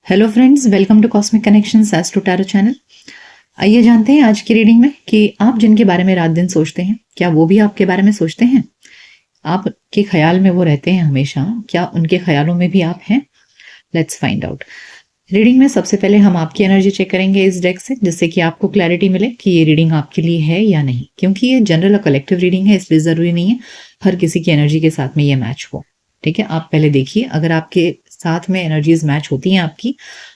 Hello friends, welcome to cosmic connections astro tarot channel. आइए जानते हैं आज की रीडिंग में कि आप जिनके बारे में रात दिन सोचते हैं, क्या वो भी आपके बारे में सोचते हैं? आपके ख्याल में वो रहते हैं हमेशा, क्या उनके ख्यालों में भी आप हैं? Let's find out. रीडिंग में सबसे पहले हम आपकी एनर्जी चेक करेंगे इस डेक से, जिससे कि आपको क्लैरिटी मिले कि ये रीडिंग आपके लिए है या नहीं। क्योंकि ये जनरल और कलेक्टिव रीडिंग है, इसलिए ज़रूरी नहीं है हर किसी की एनर्जी के साथ में ये मैच हो। ठीक है, आप पहले देखिए, अगर आपके साथ में एनर्जीज मैच होती हैं,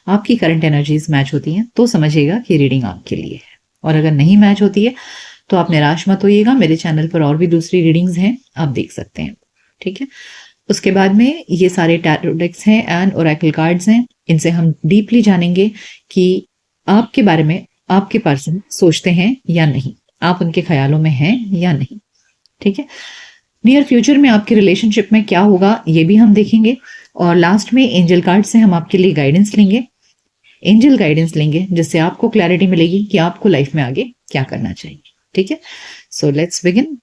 आपकी करंट एनर्जीज मैच होती हैं, तो समझिएगा कि रीडिंग आपके लिए है। और अगर नहीं मैच होती है तो आप निराश मत होइएगा, मेरे चैनल पर और भी दूसरी रीडिंग्स हैं, आप देख सकते हैं। ठीक है, उसके बाद में ये सारे टैरो डेक्स हैं एंड ओरेकल कार्ड्स हैं। इनसे हम डीपली जानेंगे कि आपके बारे में आपके पर्सन सोचते हैं या नहीं, आप उनके ख्यालों में हैं या नहीं। ठीक है, नियर फ्यूचर में आपके रिलेशनशिप में क्या होगा ये भी हम देखेंगे। और लास्ट में एंजल कार्ड से हम आपके लिए गाइडेंस लेंगे, एंजल गाइडेंस लेंगे, जिससे आपको क्लैरिटी मिलेगी कि आपको लाइफ में आगे क्या करना चाहिए। ठीक है, सो लेट्स बिगिन।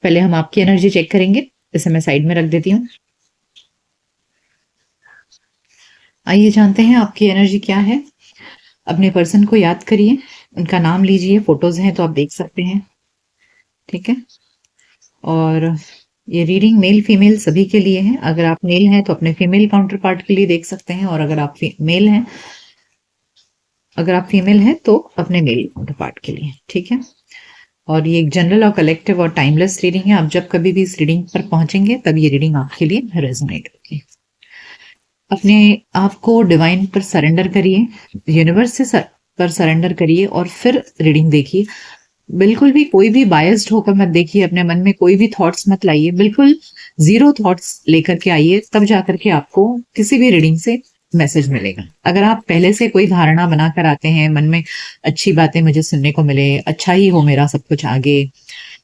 पहले हम आपकी एनर्जी चेक करेंगे, इसे मैं साइड में रख देती हूँ। आइए जानते हैं आपकी एनर्जी क्या है। अपने पर्सन को याद करिए, उनका नाम लीजिए, फोटोज हैं तो आप देख सकते हैं। ठीक है, और ये रीडिंग मेल फीमेल सभी के लिए है। अगर आप मेल हैं तो अपने फीमेल काउंटर पार्ट के लिए देख सकते हैं, और अगर आप फीमेल हैं तो अपने मेल काउंटर पार्ट के लिए। ठीक है, और ये एक जनरल और कलेक्टिव और टाइमलेस रीडिंग है। आप जब कभी भी इस रीडिंग पर पहुंचेंगे तब ये रीडिंग आपके लिए रेजोनेट होगी। अपने आप को डिवाइन पर सरेंडर करिए, यूनिवर्स से पर सरेंडर करिए, और फिर रीडिंग देखिए। बिल्कुल भी कोई भी बायस्ड होकर मत देखिए, अपने मन में कोई भी थॉट्स मत लाइए, बिल्कुल जीरो थॉट्स लेकर के आइए, तब जाकर के आपको किसी भी रीडिंग से मैसेज मिलेगा। अगर आप पहले से कोई धारणा बनाकर आते हैं मन में, अच्छी बातें मुझे सुनने को मिले, अच्छा ही हो मेरा सब कुछ आगे,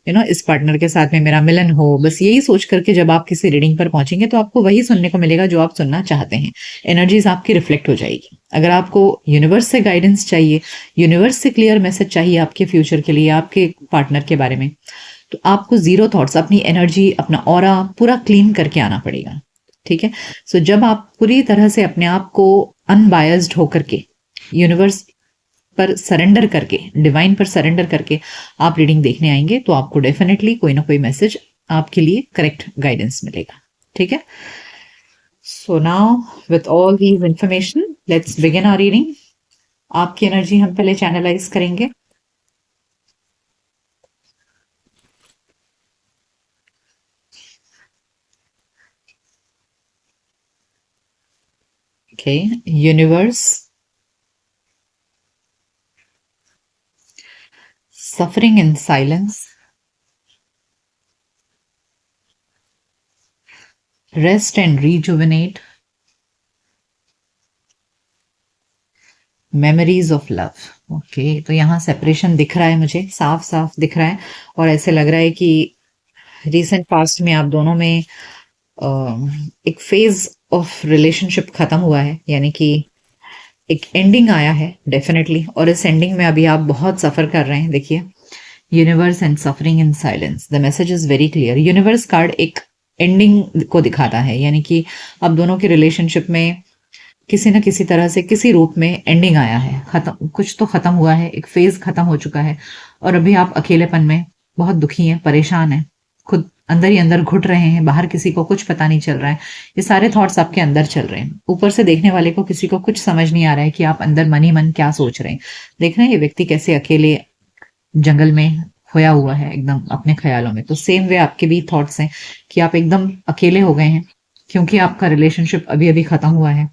इस पार्टनर के साथ में मेरा मिलन हो, बस यही सोच करके जब आप किसी रीडिंग पर पहुंचेंगे तो आपको वही सुनने को मिलेगा जो आप सुनना चाहते हैं। एनर्जीज आपकी रिफ्लेक्ट हो जाएगी। अगर आपको यूनिवर्स से गाइडेंस चाहिए, यूनिवर्स से क्लियर मैसेज चाहिए आपके फ्यूचर के लिए, आपके पार्टनर के बारे में, तो आपको जीरो थॉट्स, अपनी एनर्जी, अपना ऑरा पूरा क्लीन करके आना पड़ेगा। ठीक है, सो जब आप पूरी तरह से अपने आप को अनबायस्ड होकर के यूनिवर्स पर सरेंडर करके, डिवाइन पर सरेंडर करके आप रीडिंग देखने आएंगे, तो आपको डेफिनेटली कोई ना कोई मैसेज, आपके लिए करेक्ट गाइडेंस मिलेगा। ठीक है, so now with all these information let's begin our reading. आपकी एनर्जी हम पहले चैनलाइज करेंगे। Okay, universe, suffering in silence, rest and rejuvenate, memories of love। Okay, तो यहाँ सेपरेशन दिख रहा है, मुझे साफ साफ दिख रहा है, और ऐसे लग रहा है कि रिसेंट पास्ट में आप दोनों में एक फेज ऑफ रिलेशनशिप खत्म हुआ है, यानी कि एक एंडिंग आया है डेफिनेटली। और इस एंडिंग में अभी आप बहुत सफर कर रहे हैं। देखिए, universe and suffering in silence, the message is very clear. Universe card एक एंडिंग को दिखाता है, यानी कि अब दोनों के रिलेशनशिप में किसी न किसी तरह से, किसी रूप में एंडिंग आया है, खत्म, कुछ तो खत्म हुआ है, एक फेज खत्म हो चुका है। और अभी आप अकेलेपन में बहुत दुखी हैं, परेशान हैं, खुद अंदर ही अंदर घुट रहे हैं, बाहर किसी को कुछ पता नहीं चल रहा है। ये सारे थॉट्स आपके अंदर चल रहे हैं। ऊपर से देखने वाले को किसी को कुछ समझ नहीं आ रहा है कि आप अंदर मन ही मन क्या सोच रहे हैं। देख रहे हैं ये व्यक्ति कैसे अकेले जंगल में खोया हुआ है, एकदम अपने ख्यालों में। तो सेम वे आपके भी थॉट्स हैं कि आप एकदम अकेले हो गए हैं, क्योंकि आपका रिलेशनशिप अभी अभी खत्म हुआ है,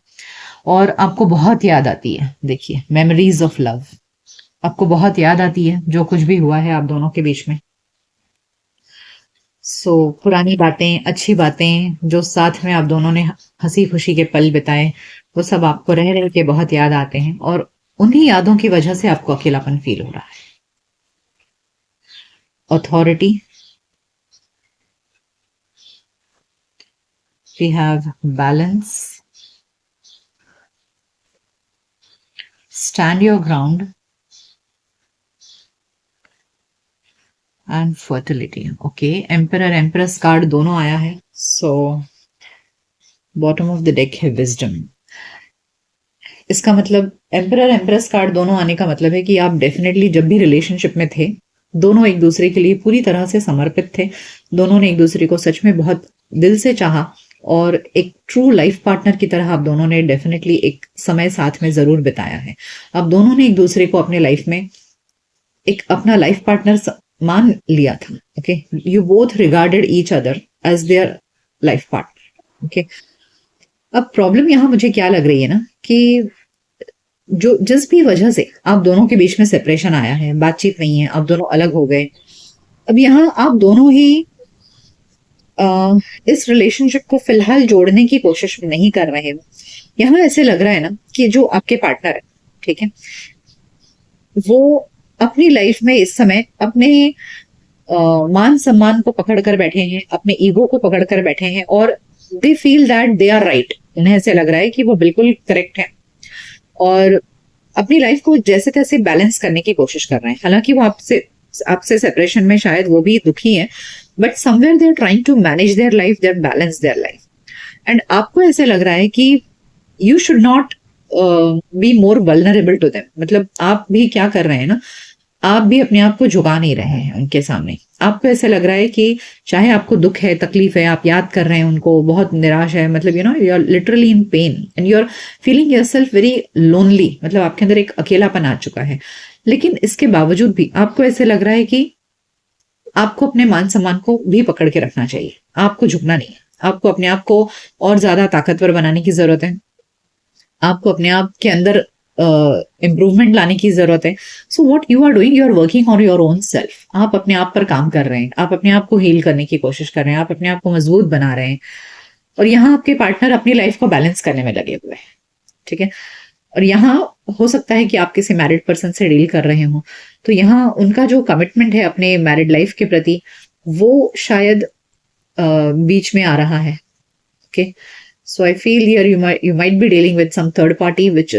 और आपको बहुत याद आती है। देखिए, मेमोरीज ऑफ लव, आपको बहुत याद आती है जो कुछ भी हुआ है आप दोनों के बीच में। पुरानी बातें, अच्छी बातें, जो साथ में आप दोनों ने हंसी खुशी के पल बिताए, वो सब आपको रह रह के बहुत याद आते हैं, और उन्हीं यादों की वजह से आपको अकेलापन फील हो रहा है। Authority, we have balance, stand your ground, and fertility. Okay, emperor empress card दोनों आया है। So bottom of the deck है विजडम। इसका मतलब एम्परर एम्प्रेस कार्ड दोनों आने का मतलब है कि आप डेफिनेटली जब भी रिलेशनशिप में थे, दोनों एक दूसरे के लिए पूरी तरह से समर्पित थे, दोनों ने एक दूसरे को सच में बहुत दिल से चाहा और एक ट्रू लाइफ पार्टनर की तरह आप दोनों ने डेफिनेटली एक समय साथ में जरूर बिताया है। आप दोनों ने एक दूसरे को अपने लाइफ में एक अपना लाइफ पार्टनर मान लिया था। Okay, you both regarded each other as their life partner. Okay, अब प्रॉब्लम यहां मुझे क्या लग रही है ना कि जो जिस भी वजह से आप दोनों के बीच में सेपरेशन आया है, बातचीत नहीं है, आप दोनों अलग हो गए, अब यहाँ आप दोनों ही इस रिलेशनशिप को फिलहाल जोड़ने की कोशिश नहीं कर रहे हो। यहाँ ऐसे लग रहा है ना कि जो आपके पार्टनर है, ठीक है, वो अपनी लाइफ में इस समय अपने मान सम्मान को पकड़ कर बैठे हैं, अपने ईगो को पकड़ कर बैठे हैं और they feel that they are right. उन्हें ऐसे लग रहा है कि वो बिल्कुल करेक्ट है और अपनी लाइफ को जैसे तैसे बैलेंस करने की कोशिश कर रहे हैं। हालांकि वो आपसे आपसे सेपरेशन में शायद वो भी दुखी है, but somewhere they are trying to manage their life, they are balance their life. And आपको ऐसे लग रहा है कि you should not be more vulnerable to them. मतलब आप भी क्या कर रहे हैं ना, आप भी अपने आप को झुका नहीं रहे हैं उनके सामने। आपको ऐसे लग रहा है कि चाहे आपको दुख है, तकलीफ है, आप याद कर रहे हैं उनको, बहुत निराश है, मतलब you know you are literally in pain and you are feeling yourself very lonely. मतलब आपके अंदर एक अकेलापन आ चुका है। लेकिन इसके बावजूद भी आपको ऐसे लग रहा है कि आपको अपने मान सम्मान को भी पकड़ के रखना चाहिए, आपको झुकना नहीं है। आपको अपने आप को और ज्यादा ताकतवर बनाने की जरूरत है, आपको अपने आप के अंदर इम्प्रूवमेंट लाने की जरूरत है। So what you are doing, you are working on your own self. आप अपने आप पर काम कर रहे हैं, आप अपने आप को हील करने की कोशिश कर रहे हैं, आप अपने आप को मजबूत बना रहे हैं और यहाँ आपके पार्टनर अपनी लाइफ को बैलेंस करने में लगे हुए हैं। ठीक है, और यहाँ हो सकता है कि आप किसी मैरिड पर्सन से डील कर रहे हो, तो यहाँ उनका जो कमिटमेंट है अपने मैरिड लाइफ के प्रति वो शायद बीच में आ रहा है। Okay, so I feel here you might be dealing with some third party, which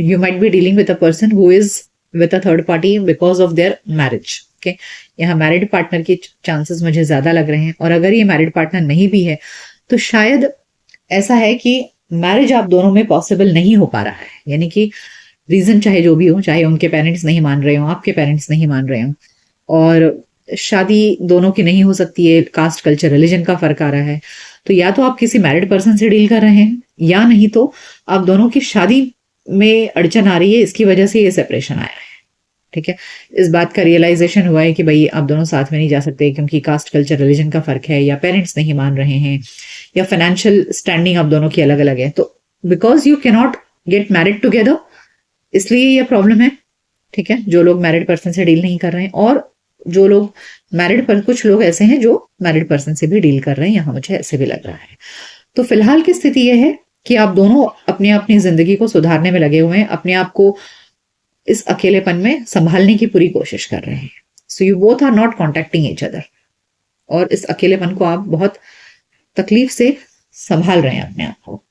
you might be dealing with a person who is with a third party because of their marriage. Okay, यहाँ married partner के chances मुझे ज्यादा लग रहे हैं और अगर ये मैरिड पार्टनर नहीं भी है तो शायद ऐसा है कि मैरिज आप दोनों में पॉसिबल नहीं हो पा रहा है। यानी कि रीजन चाहे जो भी हो, चाहे उनके पेरेंट्स नहीं मान रहे हो, आपके पेरेंट्स नहीं मान रहे हो और शादी दोनों की नहीं हो सकती है, कास्ट कल्चर रिलीजन का फर्क आ रहा है, तो या तो आप किसी मैरिड पर्सन से डील कर रहे हैं या नहीं तो आप दोनों की शादी में अड़चन आ रही है, इसकी वजह से ये सेपरेशन आया है। ठीक है, इस बात का रियलाइजेशन हुआ है कि भाई आप दोनों साथ में नहीं जा सकते क्योंकि कास्ट कल्चर रिलीजन का फर्क है, या पेरेंट्स नहीं मान रहे हैं, या फाइनेंशियल स्टैंडिंग आप दोनों की अलग अलग है। तो because you cannot get married together, इसलिए ये प्रॉब्लम है। ठीक है, जो लोग मैरिड पर्सन से डील नहीं कर रहे हैं और जो लोग मैरिड पर, कुछ लोग ऐसे हैं जो मैरिड पर्सन से भी डील कर रहे हैं, यहाँ मुझे ऐसे भी लग रहा है। तो फिलहाल की स्थिति यह है कि आप दोनों अपने अपनी जिंदगी को सुधारने में लगे हुए हैं, अपने आप को इस अकेलेपन में संभालने की पूरी कोशिश कर रहे हैं। So you both are not contacting each other और इस अकेलेपन को आप बहुत तकलीफ से संभाल रहे हैं अपने आप को।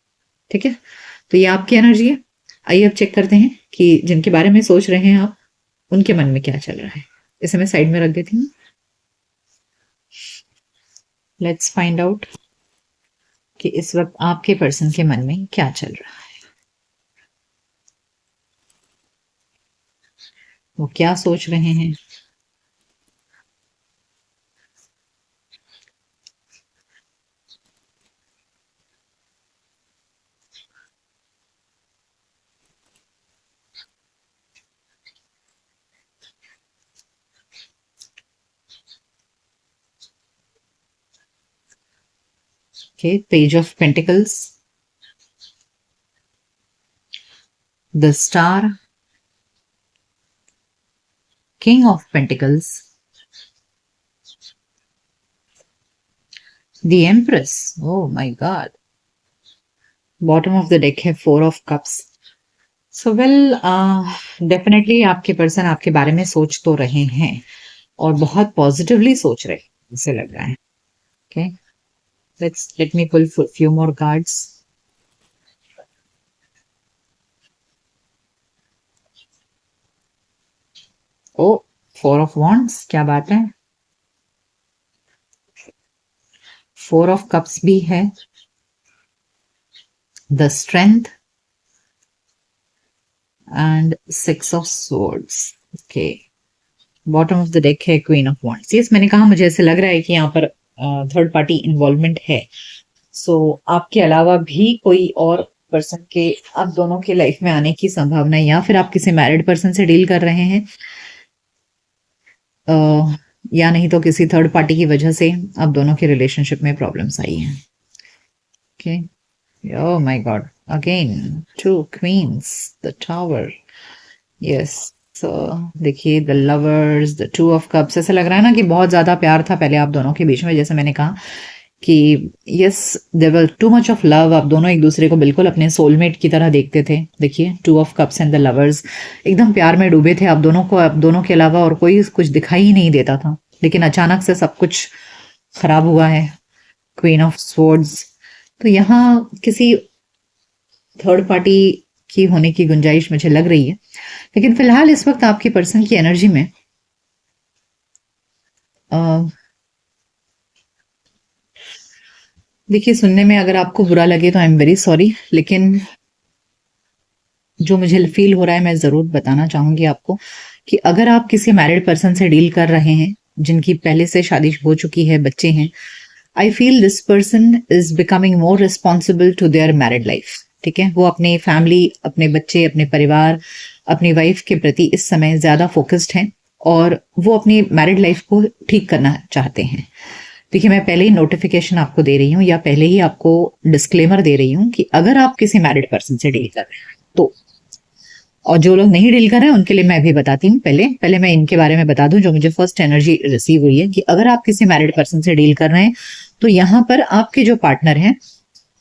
ठीक है, तो ये आपकी एनर्जी है। आइए अब चेक करते हैं कि जिनके बारे में सोच रहे हैं आप, उनके मन में क्या चल रहा है। इसे मैं साइड में रख देती हूँ। लेट्स फाइंड आउट कि इस वक्त आपके पर्सन के मन में क्या चल रहा है, वो क्या सोच रहे हैं। Okay, Page of Pentacles, the Star, King of Pentacles, the Empress. Oh my God. Bottom of the deck है Four of Cups. So well, definitely आपके पर्सन आपके बारे में सोच तो रहे हैं और बहुत पॉजिटिवली सोच रहे हैं, ऐसे लग रहा है। Okay, let me pull few more cards. Oh, four of wands, क्या बात है। फोर ऑफ कप्स भी है, the strength, and 6 of swords. Okay, bottom of the deck है क्वीन ऑफ wands. यस, मैंने कहा मुझे ऐसे लग रहा है कि यहाँ पर थर्ड पार्टी इन्वॉल्वमेंट है. सो आपके अलावा भी कोई और पर्सन के आप दोनों के लाइफ में आने की संभावना है, या फिर आप किसी मैरिड पर्सन से डील कर रहे हैं, या नहीं तो किसी थर्ड पार्टी की वजह से आप दोनों के रिलेशनशिप में प्रॉब्लम्स आई हैं. Okay, oh my god, again 2 queens, the tower. Yes, so देखिए the lovers, the 2 of cups. ऐसा लग रहा है ना कि बहुत ज्यादा प्यार था पहले आप दोनों के बीच में. जैसे मैंने कहा कि yes, there were too much of love. आप दोनों एक दूसरे को बिल्कुल अपने सोलमेट की तरह देखते थे. देखिए 2 of cups and the lovers, एकदम प्यार में डूबे थे आप दोनों को. आप दोनों के अलावा और कोई कुछ दिखाई ही नहीं देता था, लेकिन अचानक से सब कुछ खराब हुआ है. Queen of swords. तो यहाँ किसी थर्ड पार्टी की होने की गुंजाइश मुझे लग रही है, लेकिन फिलहाल इस वक्त आपके पर्सन की एनर्जी में देखिए, सुनने में अगर आपको बुरा लगे तो आई एम वेरी सॉरी, लेकिन जो मुझे फील हो रहा है मैं जरूर बताना चाहूंगी आपको कि अगर आप किसी मैरिड पर्सन से डील कर रहे हैं जिनकी पहले से शादी हो चुकी है, बच्चे हैं, I feel this person is becoming more responsible to their married life. ठीक है, वो अपने फैमिली, अपने बच्चे, अपने परिवार, अपनी वाइफ के प्रति इस समय ज्यादा फोकस्ड हैं और वो अपनी मैरिड लाइफ को ठीक करना चाहते हैं. देखिए, मैं पहले ही नोटिफिकेशन आपको दे रही हूँ या पहले ही आपको डिस्क्लेमर दे रही हूँ कि अगर आप किसी मैरिड पर्सन से डील कर रहे हैं तो, और जो लोग नहीं डील कर रहे हैं उनके लिए मैं भी बताती हूँ. पहले मैं इनके बारे में बता दूं जो मुझे फर्स्ट एनर्जी रिसीव हुई है कि अगर आप किसी मैरिड पर्सन से डील कर रहे हैं तो यहाँ पर आपके जो पार्टनर हैं,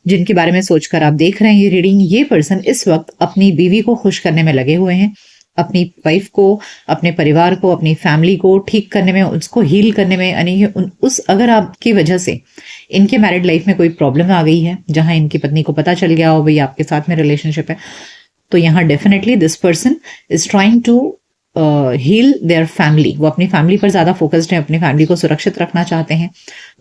जिनके बारे में सोचकर आप देख रहे हैं ये रीडिंग, ये पर्सन इस वक्त अपनी बीवी को खुश करने में लगे हुए हैं. अपनी वाइफ को, अपने परिवार को, अपनी फैमिली को ठीक करने में, उसको हील करने में. यानी उस अगर आपकी वजह से इनके मैरिड लाइफ में कोई प्रॉब्लम आ गई है, जहां इनकी पत्नी को पता चल गया हो भाई आपके साथ में रिलेशनशिप है, तो यहाँ definitely this person is trying to heal their family. वो अपनी फैमिली पर ज्यादा फोकस्ड है, अपनी फैमिली को सुरक्षित रखना चाहते हैं,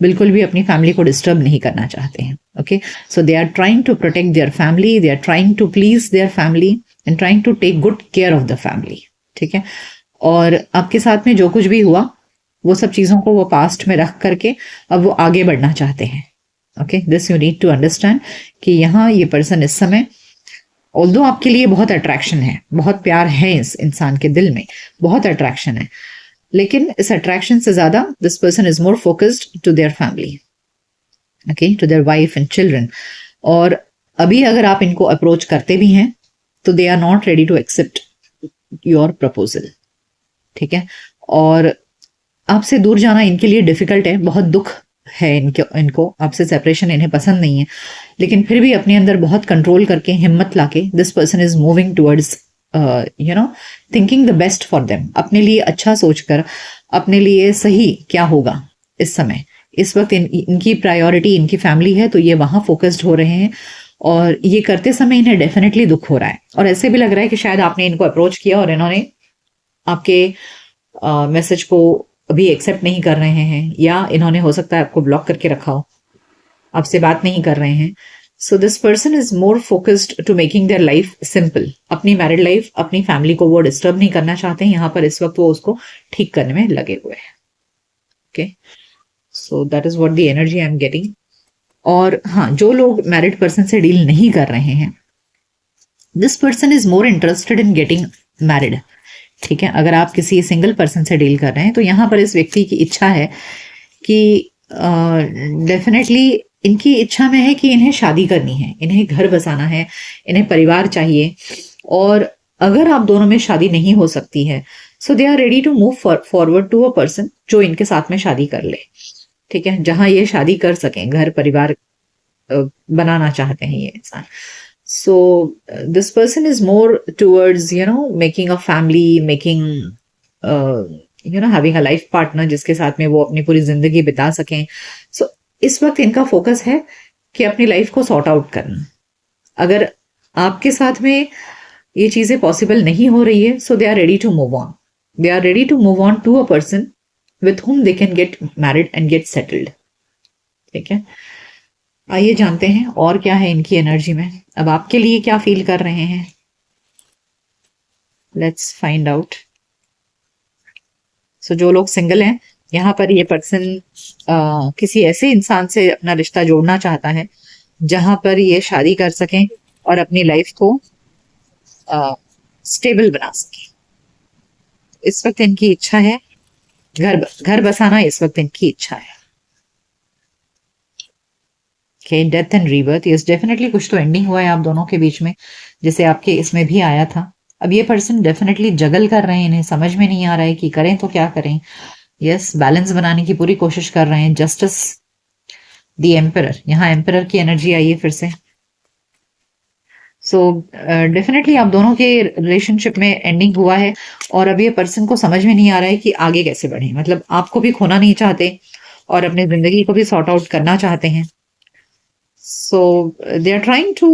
बिल्कुल भी अपनी फैमिली को डिस्टर्ब नहीं करना चाहते हैं. Okay, so they are trying to protect their family, they are trying to please their family and trying to take good care of the family. ठीक है, और आपके साथ में जो कुछ भी हुआ वो सब चीजों को वो पास्ट में रख करके अब वो आगे बढ़ना चाहते हैं. Okay, this you need to understand कि यहाँ ये पर्सन इस समय, ऑल्दो आपके लिए बहुत अट्रैक्शन है, बहुत प्यार है इस इंसान के दिल में, बहुत अट्रैक्शन है, लेकिन इस अट्रैक्शन से ज्यादा this person is more focused to their family. Okay, to their wife and children. और अभी अगर आप इनको अप्रोच करते भी हैं तो they are not ready to accept your proposal. ठीक है, और आपसे दूर जाना इनके लिए डिफिकल्ट है, बहुत दुख है इनको आपसे सेपरेशन इन्हें पसंद नहीं है, लेकिन फिर भी अपने अंदर बहुत कंट्रोल करके, हिम्मत लाके this person is moving towards thinking the best for them. अपने लिए अच्छा सोचकर, अपने लिए सही क्या होगा इस समय, इस वक्त इनकी प्रायोरिटी इनकी फैमिली है, तो ये वहां फोकस्ड हो रहे हैं. और ये करते समय इन्हें डेफिनेटली दुख हो रहा है, और ऐसे भी लग रहा है कि शायद आपने इनको अप्रोच किया और इन्होंने आपके मैसेज को अभी एक्सेप्ट नहीं कर रहे हैं, या इन्होंने हो सकता है आपको ब्लॉक करके रखा हो, आपसे बात नहीं कर रहे हैं. So this person is more focused to making their life simple. अपनी मैरिड लाइफ, अपनी फैमिली को वो डिस्टर्ब नहीं करना चाहते हैं. यहाँ पर इस वक्त वो उसको ठीक करने में लगे हुए हैं. Okay, so that is what the energy I am getting. और हाँ, जो लोग मैरिड पर्सन से डील नहीं कर रहे हैं, this person is more interested in getting married. ठीक है, अगर आप किसी सिंगल पर्सन से डील कर रहे हैं तो यहाँ पर इस व्यक्ति की इच्छा है कि डेफिनेटली इनकी इच्छा में है कि इन्हें शादी करनी है, इन्हें घर बसाना है, इन्हें परिवार चाहिए. और अगर आप दोनों में शादी नहीं हो सकती है, so they are ready to move forward to a person जो इनके साथ में शादी कर ले. ठीक है, जहां ये शादी कर सकें, घर परिवार बनाना चाहते हैं ये इंसान. So this person is more towards, making a family, making, having a life partner जिसके साथ में वो अपनी पूरी जिंदगी बिता सकें. So इस वक्त इनका फोकस है कि अपनी लाइफ को सॉर्ट आउट करना. अगर आपके साथ में ये चीजें पॉसिबल नहीं हो रही है, so they are ready to move on. They are ready to move on to a person with whom they can get married and get settled. ठीक है, आइए जानते हैं और क्या है इनकी एनर्जी में. अब आपके लिए क्या फील कर रहे हैं. Let's find out. सो जो लोग सिंगल हैं, यहाँ पर ये पर्सन किसी ऐसे इंसान से अपना रिश्ता जोड़ना चाहता है जहां पर ये शादी कर सकें और अपनी लाइफ को स्टेबल बना सकें। इस वक्त इनकी इच्छा है घर बसाना, इस वक्त इनकी इच्छा है। Okay, death and rebirth, yes definitely कुछ तो एंडिंग हुआ है आप दोनों के बीच में, जैसे आपके इसमें भी आया था। अब ये पर्सन डेफिनेटली जगल कर रहे हैं, इन्हें समझ में नहीं आ रहा है कि करें तो क्या करें। यस, बैलेंस बनाने की पूरी कोशिश कर रहे हैं। जस्टिस, द एम्परर, यहाँ एम्परर की एनर्जी आई है फिर से। सो डेफिनेटली आप दोनों के रिलेशनशिप में एंडिंग हुआ है और अब ये पर्सन को समझ में नहीं आ रहा है कि आगे कैसे बढ़े। मतलब आपको भी खोना नहीं चाहते और अपनी जिंदगी को भी सॉर्ट आउट करना चाहते हैं। So they are trying to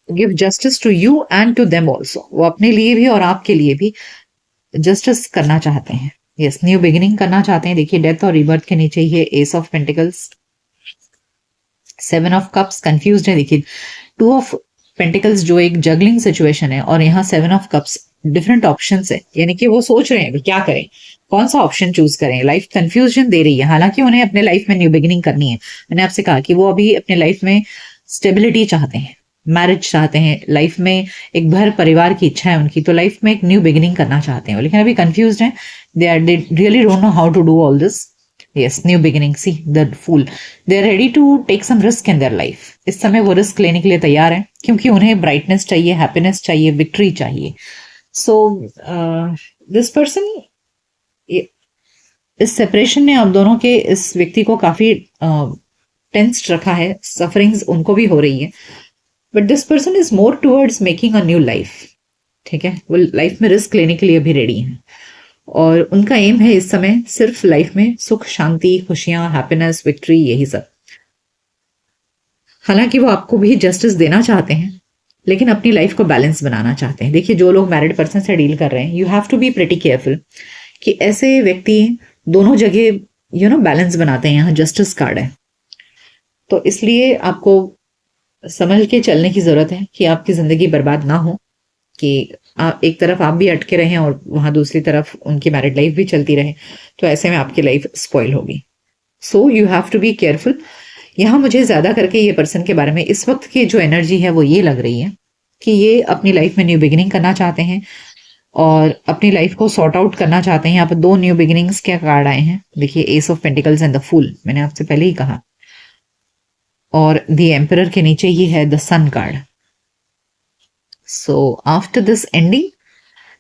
give justice to you and to them also. वो अपने लिए भी और आपके लिए भी जस्टिस करना चाहते हैं। यस, न्यू बिगिनिंग करना चाहते हैं। देखिए, डेथ और रिबर्थ के नीचे ही है S of pentacles, 7 of cups, confused है। देखिए, 2 ऑफ पेंटिकल्स जो एक जगलिंग सिचुएशन है और यहाँ 7 ऑफ कप्स, डिफरेंट ऑप्शन है। यानी कि वो सोच रहे हैं कि क्या करें, कौन सा ऑप्शन चूज करें। लाइफ कंफ्यूजन दे रही है, हालांकि उन्हें अपने लाइफ में न्यू बिगिनिंग करनी है। मैंने आपसे कहा कि वो अभी अपने लाइफ में स्टेबिलिटी चाहते हैं, मैरिज चाहते हैं, लाइफ में एक घर परिवार की इच्छा है उनकी, तो लाइफ में एक न्यू बिगिनिंग करना चाहते हैं, लेकिन अभी कंफ्यूज हैं। They really don't know how to do all this. Yes, new beginning, see the fool, they are ready to take some risk in their life. इस समय वो रिस्क लेने के लिए तैयार हैं क्योंकि उन्हें ब्राइटनेस चाहिए, हैप्पीनेस चाहिए, विक्ट्री चाहिए। सो दिस पर्सन, इस सेपरेशन ने आप दोनों के इस व्यक्ति को काफी टेंस्ड रखा है, सफरिंग्स उनको भी हो रही है, but this person is more towards making a new life. ठीक है, वो लाइफ में रिस्क लेने के लिए भी रेडी हैं और उनका एम है इस समय सिर्फ लाइफ में सुख, शांति, खुशियां, हैप्पीनेस, विक्ट्री, यही सब। हालांकि वो आपको भी जस्टिस देना चाहते हैं लेकिन अपनी लाइफ को बैलेंस बनाना चाहते हैं। देखिए, जो लोग मैरिड पर्सन से डील कर रहे हैं, you have to be pretty careful कि ऐसे व्यक्ति दोनों जगह बैलेंस बनाते हैं। यहाँ जस्टिस कार्ड है, तो इसलिए आपको संभल के चलने की जरूरत है कि आपकी जिंदगी बर्बाद ना हो, कि एक तरफ आप भी अटके रहें और वहां दूसरी तरफ उनकी मैरिड लाइफ भी चलती रहे, तो ऐसे में आपकी लाइफ स्पॉइल होगी। So you have to be careful. यहाँ मुझे ज्यादा करके ये पर्सन के बारे में इस वक्त की जो एनर्जी है वो ये लग रही है कि ये अपनी लाइफ में न्यू बिगिनिंग करना चाहते हैं और अपनी लाइफ को सॉर्ट आउट करना चाहते हैं। यहाँ पर 2 न्यू बिगिनिंग्स के कार्ड आए हैं। देखिए, ace of pentacles and the fool, मैंने आपसे पहले ही कहा, और द एम्परर के नीचे ही है the sun card. So after this ending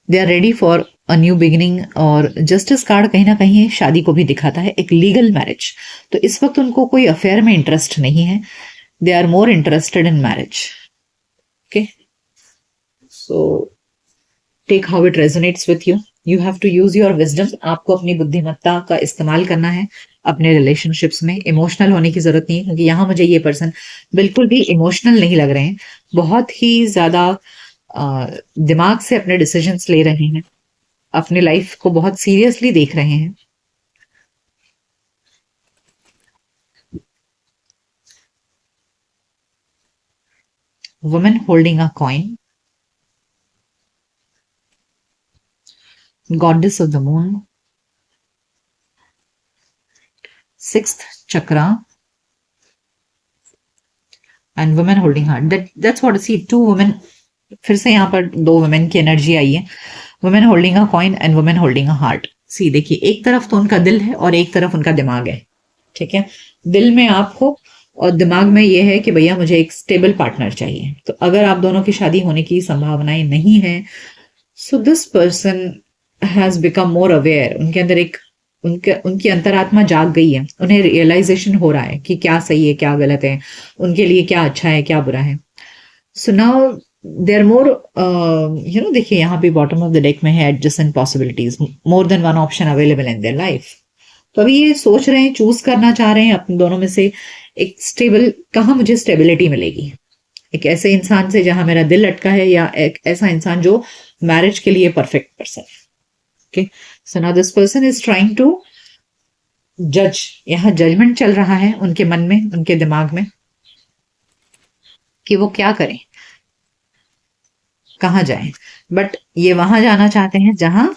they are ready for a new beginning. और जस्टिस कार्ड कहीं ना कहीं शादी को भी दिखाता है, एक लीगल मैरिज। तो इस वक्त उनको कोई अफेयर में इंटरेस्ट नहीं है, they are more interested in marriage. Okay, so take how it resonates with you, you have to use your wisdom. आपको अपनी बुद्धिमत्ता का इस्तेमाल करना है अपने रिलेशनशिप्स में। इमोशनल होने की जरूरत नहीं है क्योंकि यहाँ मुझे ये पर्सन बिल्कुल भी इमोशनल नहीं लग रहे हैं, बहुत ही ज्यादा दिमाग से अपने डिसीजंस ले रहे हैं, अपने लाइफ को बहुत सीरियसली देख रहे हैं। Women holding a coin, goddess of the moon, 6th chakra and women holding heart. That's what I see, 2 women, फिर से यहाँ पर 2 वुमेन की एनर्जी आई है। Women holding a coin and women holding a heart. See देखिए, एक तरफ तो उनका दिल है और एक तरफ उनका दिमाग है। ठीक है, दिल में आप हो और दिमाग में ये है कि भैया मुझे एक स्टेबल पार्टनर चाहिए। तो अगर आप दोनों की शादी होने की संभावनाएं नहीं है, सो this person has become more aware. उनके अंदर एक उनकी अंतरात्मा जाग गई है, उन्हें रियलाइजेशन हो रहा है कि क्या सही है, क्या गलत है, उनके लिए क्या अच्छा है, क्या बुरा है। सो नाउ दे आर मोर देखिए, यहाँ पे बॉटम ऑफ द डेक में है adjacent possibilities, more than one option available in their life. तो अभी ये सोच रहे हैं, चूज करना चाह रहे हैं अपने दोनों में से एक स्टेबल, कहाँ मुझे स्टेबिलिटी मिलेगी, एक ऐसे इंसान से जहां मेरा दिल अटका है या एक ऐसा इंसान जो मैरिज के लिए परफेक्ट पर्सन है। Okay, so now this person is trying to जज। यहाँ जजमेंट चल रहा है उनके मन में, उनके दिमाग में, कि वो क्या करें। कहाँ जाएं, बट ये वहां जाना चाहते हैं जहां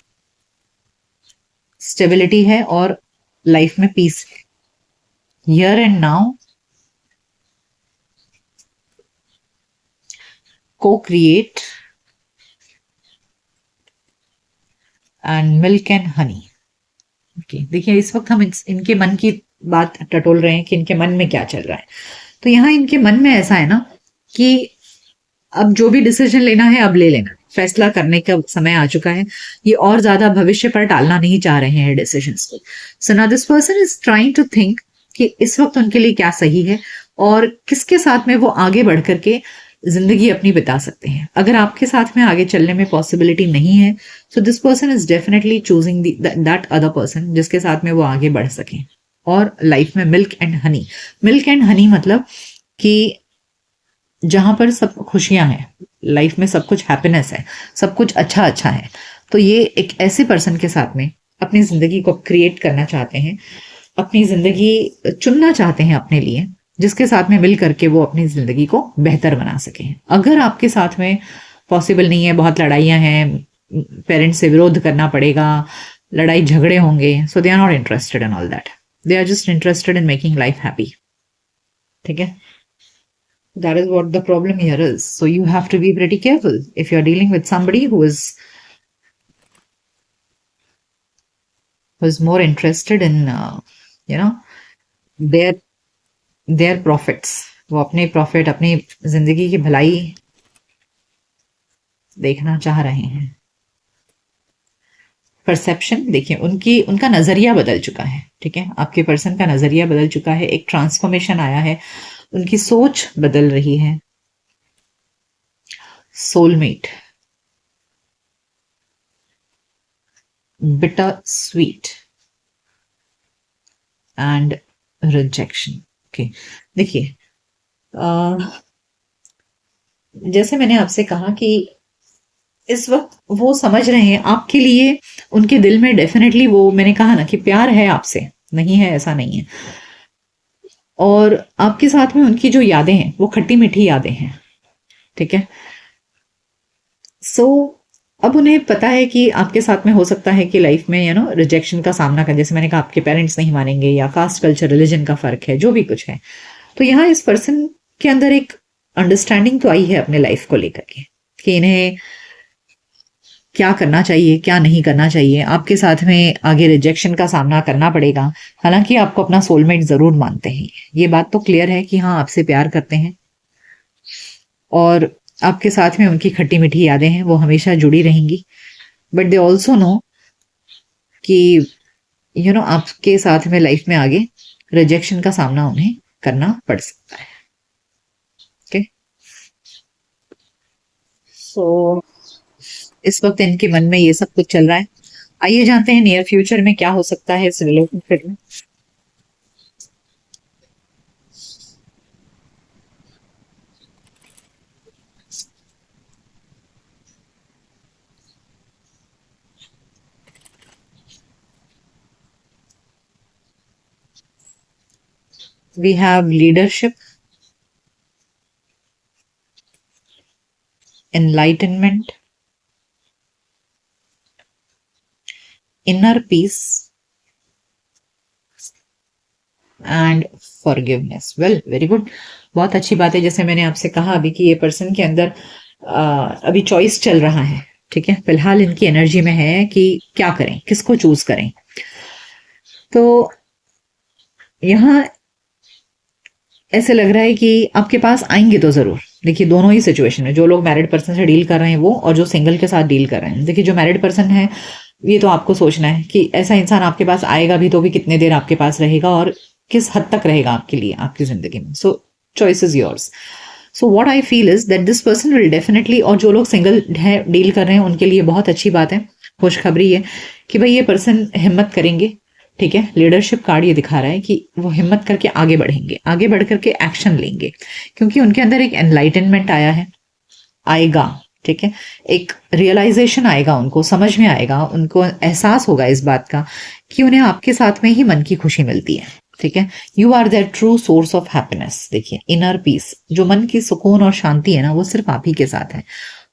स्टेबिलिटी है और लाइफ में पीस है। हियर एंड नाउ, को create and milk and honey. Okay, देखिए इस वक्त हम इनके मन की बात टटोल रहे हैं कि इनके मन में क्या चल रहा है। तो यहाँ इनके मन में ऐसा है ना कि अब जो भी डिसीजन लेना है अब ले लेना, फैसला करने का समय आ चुका है। ये और ज्यादा भविष्य पर टालना नहीं चाह रहे हैं डिसीजंस को। So now this person is trying to think कि इस वक्त उनके लिए क्या सही है और किसके साथ में वो आगे बढ़ करके जिंदगी अपनी बिता सकते हैं। अगर आपके साथ में आगे चलने में पॉसिबिलिटी नहीं है, सो this person is definitely choosing that other person जिसके साथ में वो आगे बढ़ सके। और लाइफ में milk and honey, milk and honey मतलब कि जहां पर सब खुशियां हैं, लाइफ में सब कुछ हैप्पीनेस है, सब कुछ अच्छा अच्छा है। तो ये एक ऐसे पर्सन के साथ में अपनी जिंदगी को क्रिएट करना चाहते हैं, अपनी जिंदगी चुनना चाहते हैं अपने लिए, जिसके साथ में मिल करके वो अपनी जिंदगी को बेहतर बना सके। अगर आपके साथ में पॉसिबल नहीं है, बहुत लड़ाइयां हैं, पेरेंट्स से विरोध करना पड़ेगा, लड़ाई झगड़े होंगे, so they are not interested in all that, they are just interested in making life happy. ठीक है, that is what the problem here is. So you have to be pretty careful if you're dealing with somebody who is more interested in you know their their profits. वो अपने profit, अपनी जिंदगी की भलाई देखना चाह रहे हैं। परसेप्शन देखिए, उनका नजरिया बदल चुका है। ठीक है, आपके पर्सन का नजरिया बदल चुका है, एक ट्रांसफॉर्मेशन आया है, उनकी सोच बदल रही है। Soulmate, bitter sweet and rejection. Okay, देखिए जैसे मैंने आपसे कहा कि इस वक्त वो समझ रहे हैं आपके लिए, उनके दिल में डेफिनेटली वो, मैंने कहा ना कि प्यार है आपसे, नहीं है ऐसा नहीं है। और आपके साथ में उनकी जो यादें हैं वो खट्टी मीठी यादें हैं। ठीक है, सो अब उन्हें पता है कि आपके साथ में हो सकता है कि लाइफ में रिजेक्शन का सामना कर, जैसे मैंने कहा आपके पेरेंट्स नहीं मानेंगे या कास्ट कल्चर रिलीजन का फर्क है, जो भी कुछ है। तो यहाँ इस पर्सन के अंदर एक अंडरस्टैंडिंग तो आई है अपने लाइफ को लेकर के कि इन्हें क्या करना चाहिए, क्या नहीं करना चाहिए। आपके साथ में आगे रिजेक्शन का सामना करना पड़ेगा, हालांकि आपको अपना सोलमेट जरूर मानते हैं। ये बात तो क्लियर है कि हाँ, आपसे प्यार करते हैं और आपके साथ में उनकी खट्टी मीठी यादें हैं, वो हमेशा जुड़ी रहेंगी। बट दे ऑल्सो नो कि आपके साथ में लाइफ में आगे रिजेक्शन का सामना उन्हें करना पड़ सकता है। ओके, सो इस वक्त इनके मन में ये सब कुछ चल रहा है। आइए जानते हैं नियर फ्यूचर में क्या हो सकता है इस रिलेशनशिप में। We have leadership, enlightenment, inner peace and forgiveness. Well, very good, बहुत अच्छी बात है। जैसे मैंने आपसे कहा अभी कि ये पर्सन के अंदर अभी चॉइस चल रहा है। ठीक है, फिलहाल इनकी एनर्जी में है कि क्या करें, किसको चूज करें। तो यहाँ ऐसे लग रहा है कि आपके पास आएंगे तो जरूर। देखिए दोनों ही सिचुएशन में, जो लोग मैरिड पर्सन से डील कर रहे हैं वो, और जो सिंगल के साथ डील कर रहे हैं। देखिए जो मैरिड पर्सन है, ये तो आपको सोचना है कि ऐसा इंसान आपके पास आएगा भी तो भी कितने देर आपके पास रहेगा और किस हद तक रहेगा आपके लिए, आपकी जिंदगी में। सो choice is yours. So what I feel is that this person will definitely, और जो लोग सिंगल है डील कर रहे हैं उनके लिए बहुत अच्छी बात है, खुशखबरी है कि भाई ये पर्सन हिम्मत करेंगे। ठीक है, लीडरशिप कार्ड ये दिखा रहा है कि वो हिम्मत करके आगे बढ़ेंगे, आगे बढ़ करके एक्शन लेंगे, क्योंकि उनके अंदर एक एनलाइटनमेंट आएगा। ठीक है, एक रियलाइजेशन आएगा, उनको समझ में आएगा, उनको एहसास होगा इस बात का कि उन्हें आपके साथ में ही मन की खुशी मिलती है। ठीक है, you are their true source of happiness. देखिए इनर पीस, जो मन की सुकून और शांति है ना, वो सिर्फ आप ही के साथ है।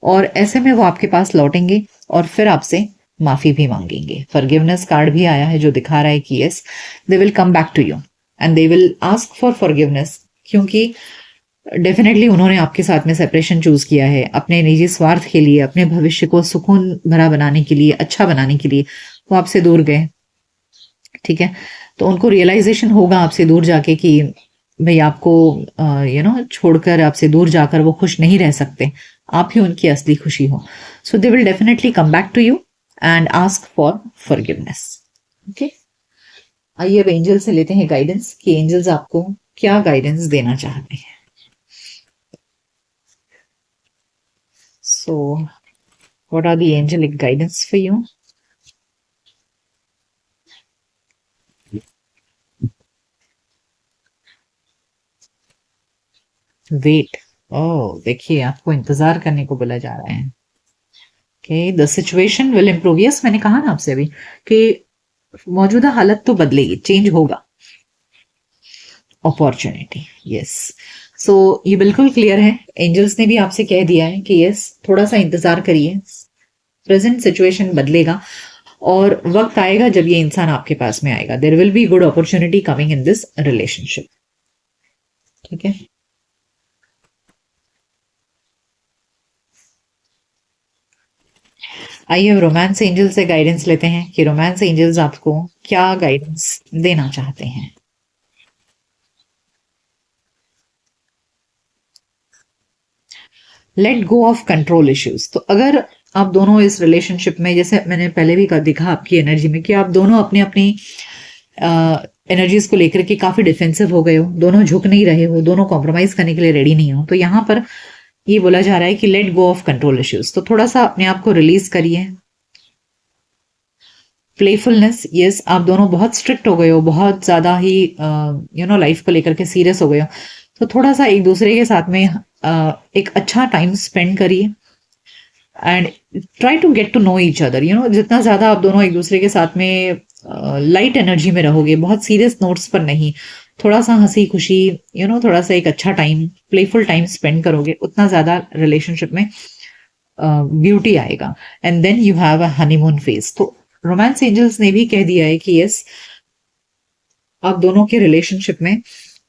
और ऐसे में वो आपके पास लौटेंगे और फिर आपसे माफी भी मांगेंगे। फॉरगिवनेस कार्ड भी आया है जो दिखा रहा है कि yes they will come back to you and they will ask for forgiveness, क्योंकि डेफिनेटली उन्होंने आपके साथ में सेपरेशन चूज किया है अपने निजी स्वार्थ के लिए, अपने भविष्य को सुकून भरा बनाने के लिए, अच्छा बनाने के लिए वो आपसे दूर गए। ठीक है, तो उनको रियलाइजेशन होगा आपसे दूर जाके कि भाई आपको छोड़कर आपसे दूर जाकर वो खुश नहीं रह सकते, आप ही उनकी असली खुशी हो। So they will definitely come back to you and ask for forgiveness. Okay, आइए अब एंजल से लेते हैं गाइडेंस कि एंजल्स आपको क्या गाइडेंस देना चाहते हैं। So what are the angelic guidance for you? Wait. Oh, देखिए आपको इंतजार करने को बोला जा रहा है। Okay, the situation will improve. Yes, मैंने कहा ना आपसे अभी कि मौजूदा हालत तो बदलेगी, चेंज होगा। Opportunity, yes. सो ये बिल्कुल क्लियर है, एंजल्स ने भी आपसे कह दिया है कि यस थोड़ा सा इंतजार करिए, प्रेजेंट सिचुएशन बदलेगा और वक्त आएगा जब ये इंसान आपके पास में आएगा। There will be good opportunity coming in this relationship. ठीक है, आइए अब रोमांस एंजल से गाइडेंस लेते हैं कि रोमांस एंजल्स आपको क्या गाइडेंस देना चाहते हैं। Let go of control issues. तो अगर आप दोनों इस रिलेशनशिप में, जैसे मैंने पहले भी दिखा आपकी एनर्जी में कि आप दोनों अपनी अपनी एनर्जीज को लेकर के काफी डिफेंसिव हो गए हो, दोनों झुक नहीं रहे हो, दोनों कॉम्प्रोमाइज करने के लिए रेडी नहीं हो, तो यहाँ पर ये बोला जा रहा है कि let go of control issues. तो थोड़ा सा अपने आप को रिलीज करिए। प्लेफुलनेस, यस, आप दोनों बहुत स्ट्रिक्ट हो गए हो, बहुत ज्यादा ही लाइफ को लेकर के सीरियस हो गए हो, तो थोड़ा सा एक दूसरे के साथ में एक अच्छा टाइम स्पेंड करिए and try to get to know each other. जितना ज्यादा आप दोनों एक दूसरे के साथ में लाइट एनर्जी में रहोगे, बहुत सीरियस नोट्स पर नहीं, थोड़ा सा हंसी खुशी, थोड़ा सा एक अच्छा टाइम, प्लेफुल टाइम स्पेंड करोगे, उतना ज्यादा रिलेशनशिप में ब्यूटी आएगा। And then you have a honeymoon phase. तो रोमांस एंजल्स ने भी कह दिया है कि यस आप दोनों के रिलेशनशिप में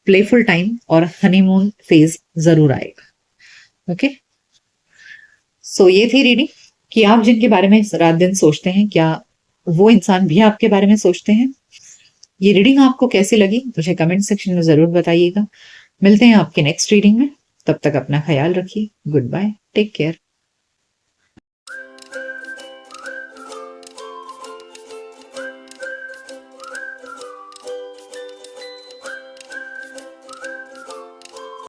प्लेफुल टाइम और हनीमून फेज जरूर आएगा। ओके, सो ये थी रीडिंग कि आप जिनके बारे में रात दिन सोचते हैं, क्या वो इंसान भी आपके बारे में सोचते हैं। ये रीडिंग आपको कैसी लगी मुझे कमेंट सेक्शन में जरूर बताइएगा। मिलते हैं आपके नेक्स्ट रीडिंग में, तब तक अपना ख्याल रखिए। Good bye, take care.